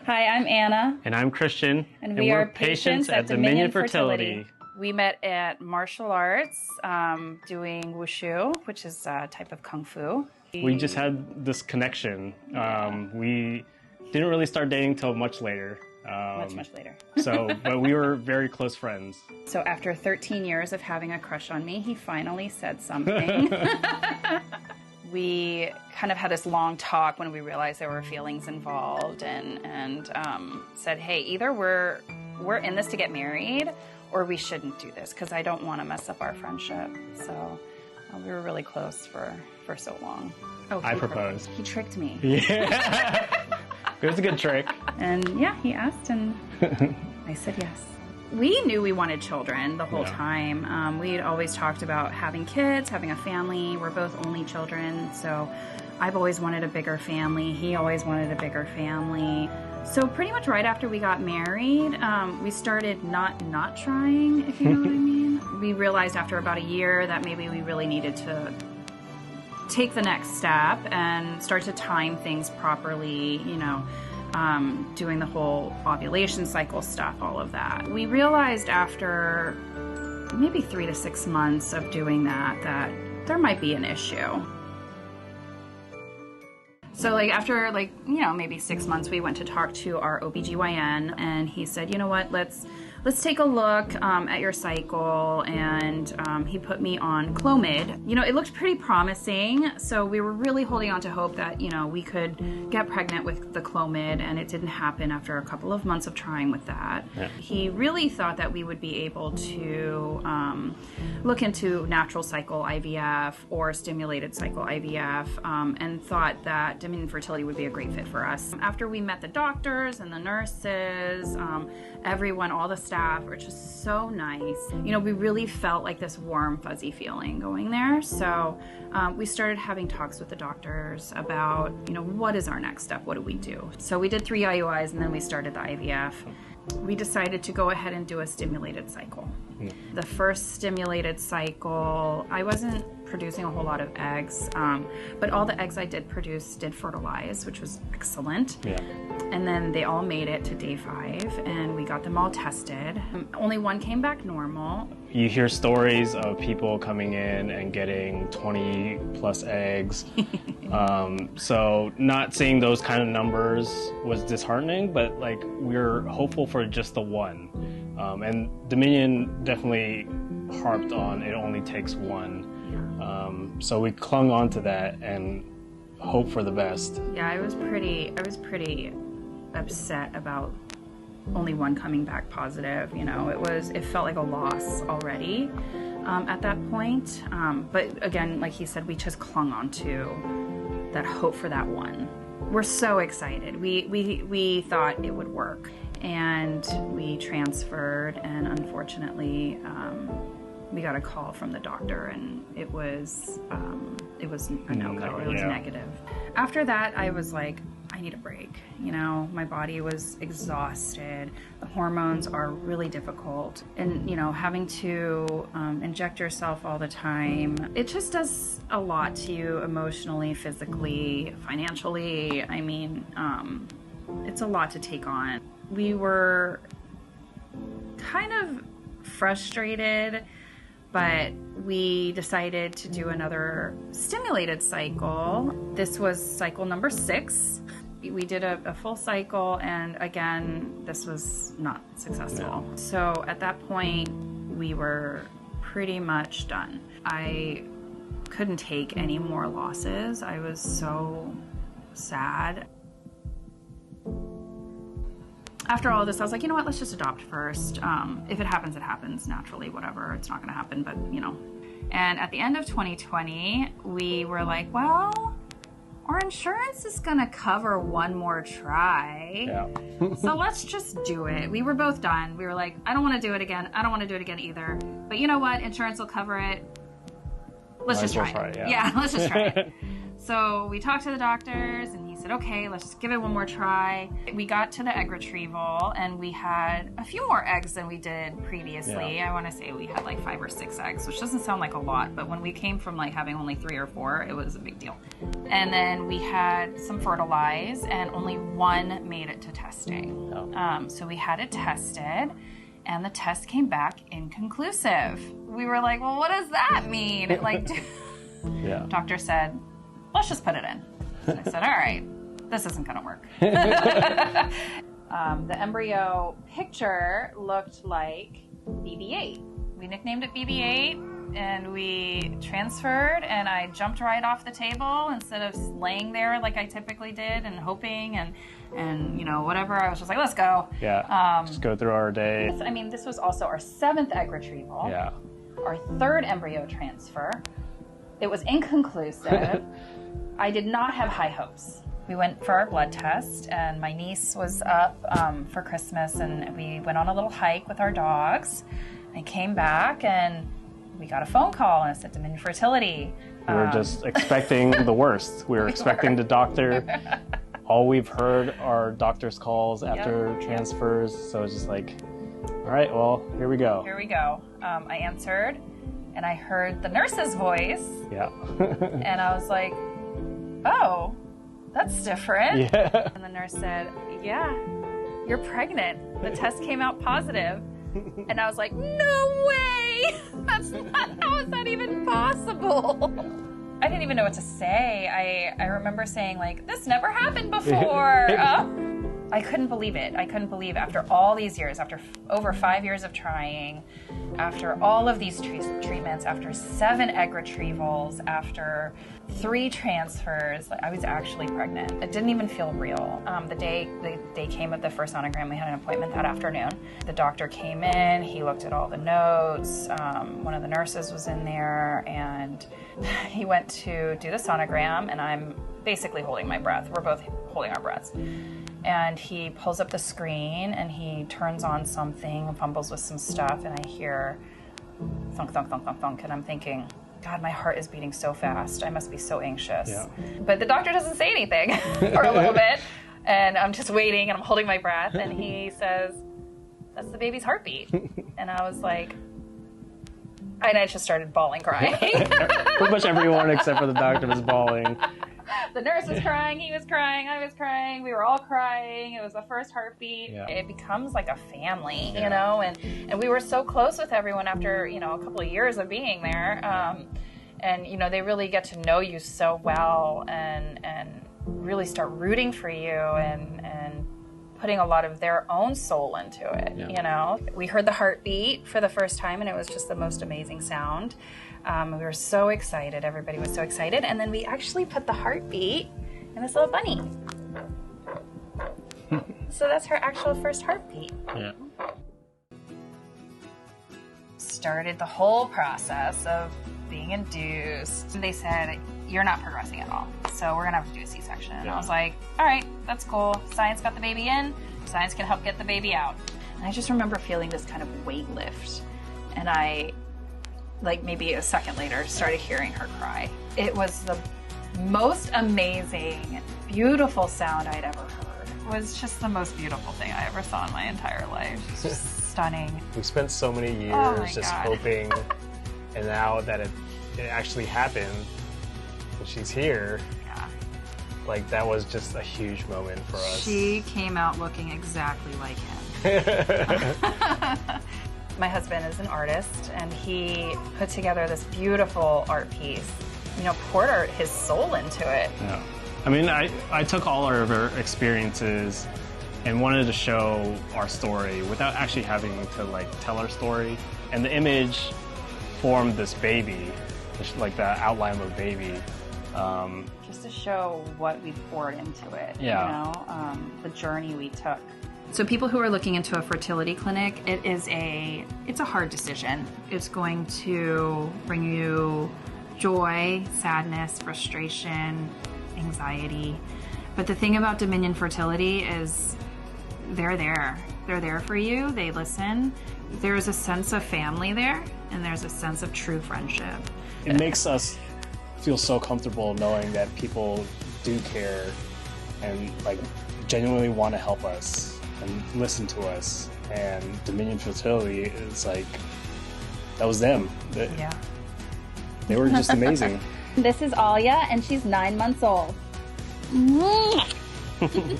Hi, I'm Anna. And I'm Christian. And we are patients at Dominion Fertility. We met at martial arts doing wushu, which is a type of kung fu. We just had this connection. We didn't really start dating till much later. Much later. But we were very close friends. So after 13 years of having a crush on me, he finally said something. We kind of had this long talk when we realized there were feelings involved and said, hey, either we're in this to get married or we shouldn't do this because I don't want to mess up our friendship. So we were really close for so long. Oh, I proposed. He tricked me. Yeah. It was a good trick. And yeah, he asked and I said yes. We knew we wanted children the whole time. We had always talked about having kids, having a family. We're both only children, so I've always wanted a bigger family. He always wanted a bigger family. So pretty much right after we got married, we started not trying, if you know what I mean. We realized after about a year that maybe we really needed to take the next step and start to time things properly, doing the whole ovulation cycle stuff, all of that. We realized after maybe 3 to 6 months of doing that there might be an issue. So after maybe 6 months, we went to talk to our OBGYN and he said, you know what, let's take a look at your cycle, and he put me on Clomid. It looked pretty promising, so we were really holding on to hope that, we could get pregnant with the Clomid, and it didn't happen after a couple of months of trying with that. Yeah. He really thought that we would be able to look into natural cycle IVF or stimulated cycle IVF, and thought that Dominion Fertility would be a great fit for us. After we met the doctors and the nurses, everyone, all the staff were just so nice. We really felt like this warm, fuzzy feeling going there. So we started having talks with the doctors about, what is our next step? What do we do? So we did 3 IUIs and then we started the IVF. We decided to go ahead and do a stimulated cycle. The first stimulated cycle, I wasn't producing a whole lot of eggs, but all the eggs I did produce did fertilize, which was excellent. Yeah. And then they all made it to day 5, and we got them all tested. Only one came back normal. You hear stories of people coming in and getting 20 plus eggs. So not seeing those kind of numbers was disheartening, but we're hopeful for just the one. And Dominion definitely harped on it only takes one. So we clung on to that and hope for the best. Yeah, I was pretty upset about only one coming back positive. It felt like a loss already at that point. But again, like he said, we just clung on to that hope for that one. We're so excited. We thought it would work, and we transferred, and unfortunately, we got a call from the doctor, and it was a no-go. It was negative. After that, I was like, I need a break. My body was exhausted. The hormones are really difficult, and having to inject yourself all the time, it just does a lot to you emotionally, physically, financially. I mean, it's a lot to take on. We were kind of frustrated, but we decided to do another stimulated cycle. This was cycle number 6. We did a full cycle, and again, this was not successful. No. So at that point, we were pretty much done. I couldn't take any more losses. I was so sad. After all of this, I was like, you know what, let's just adopt first. If it happens, it happens naturally, whatever. It's not gonna happen, but And at the end of 2020, we were like, well, our insurance is gonna cover one more try. Yeah. So let's just do it. We were both done. We were like, I don't wanna do it again. I don't wanna do it again either. But you know what, insurance will cover it. Let's just try it. Yeah, let's just try it. So we talked to the doctors, and he said, okay, let's just give it one more try. We got to the egg retrieval and we had a few more eggs than we did previously. I want to say we had like 5 or 6 eggs, which doesn't sound like a lot, but when we came from like having only 3 or 4, it was a big deal. And then we had some fertilized and only 1 made it to testing. So we had it tested and the test came back inconclusive. We were like, well, what does that mean? Like, doctor said, let's just put it in. So I said, all right, this isn't gonna work. The embryo picture looked like BB-8. We nicknamed it BB-8 and we transferred and I jumped right off the table instead of laying there like I typically did and hoping and you know, whatever. I was just like, let's go. Just go through our day. I mean, this was also our 7th egg retrieval. Our 3rd embryo transfer. It was inconclusive. I did not have high hopes. We went for our blood test and my niece was up for Christmas and we went on a little hike with our dogs. I came back and we got a phone call and it said Dominion Fertility. We were just expecting the worst. We were expecting the doctor. All we've heard are doctor's calls after transfers. So it's just like, all right, well, here we go. Here we go. I answered and I heard the nurse's voice. And I was like, oh, that's different. And the nurse said, yeah, you're pregnant. The test came out positive. And I was like, no way! How is that even possible? I didn't even know what to say. I remember saying like, this never happened before. I couldn't believe it. I couldn't believe after all these years, after over 5 years of trying, after all of these treatments, after 7 egg retrievals, after 3 transfers, I was actually pregnant. It didn't even feel real. The day they came of the first sonogram, we had an appointment that afternoon. The doctor came in, he looked at all the notes, one of the nurses was in there, and he went to do the sonogram, and I'm basically holding my breath. We're both holding our breaths. And he pulls up the screen and he turns on something and fumbles with some stuff and I hear thunk, thunk, thunk, thunk, thunk, and I'm thinking, God, my heart is beating so fast. I must be so anxious. But the doctor doesn't say anything for a little bit and I'm just waiting and I'm holding my breath and he says, that's the baby's heartbeat. And I was like, and I just started bawling, crying. Pretty much everyone except for the doctor was bawling. The nurse was crying, he was crying, I was crying, we were all crying. It was the first heartbeat. It becomes like a family, you know, and we were so close with everyone after, you know, a couple of years of being there. And, you know, they really get to know you so well and really start rooting for you and putting a lot of their own soul into it, you know. We heard the heartbeat for the first time and it was just the most amazing sound. We were so excited. Everybody was so excited. And then we actually put the heartbeat in this little bunny. So that's her actual first heartbeat. Started the whole process of being induced. They said, you're not progressing at all. So we're going to have to do a C-section. And I was like, all right, that's cool. Science got the baby in. Science can help get the baby out. And I just remember feeling this kind of weight lift. And I, like maybe a second later, started hearing her cry. It was the most amazing, beautiful sound I'd ever heard. It was just the most beautiful thing I ever saw in my entire life. It's just stunning. We spent so many years just hoping, and now that it actually happened, and she's here, like that was just a huge moment for us. She came out looking exactly like him. My husband is an artist, and he put together this beautiful art piece, you know, poured his soul into it. Yeah. I mean, I took all of our experiences and wanted to show our story without actually having to, like, tell our story. And the image formed this baby, like the outline of a baby. Just to show what we poured into it, you know, the journey we took. So people who are looking into a fertility clinic, it's a hard decision. It's going to bring you joy, sadness, frustration, anxiety. But the thing about Dominion Fertility is they're there. They're there for you. They listen. There's a sense of family there, and there's a sense of true friendship. It makes us feel so comfortable knowing that people do care and like genuinely want to help us and listen to us. And Dominion Fertility is like, that was them. Yeah. They were just amazing. This is Alia, and she's 9 months old.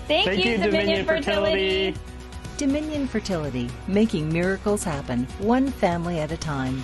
Thank you, Dominion Fertility. Dominion Fertility, making miracles happen, one family at a time.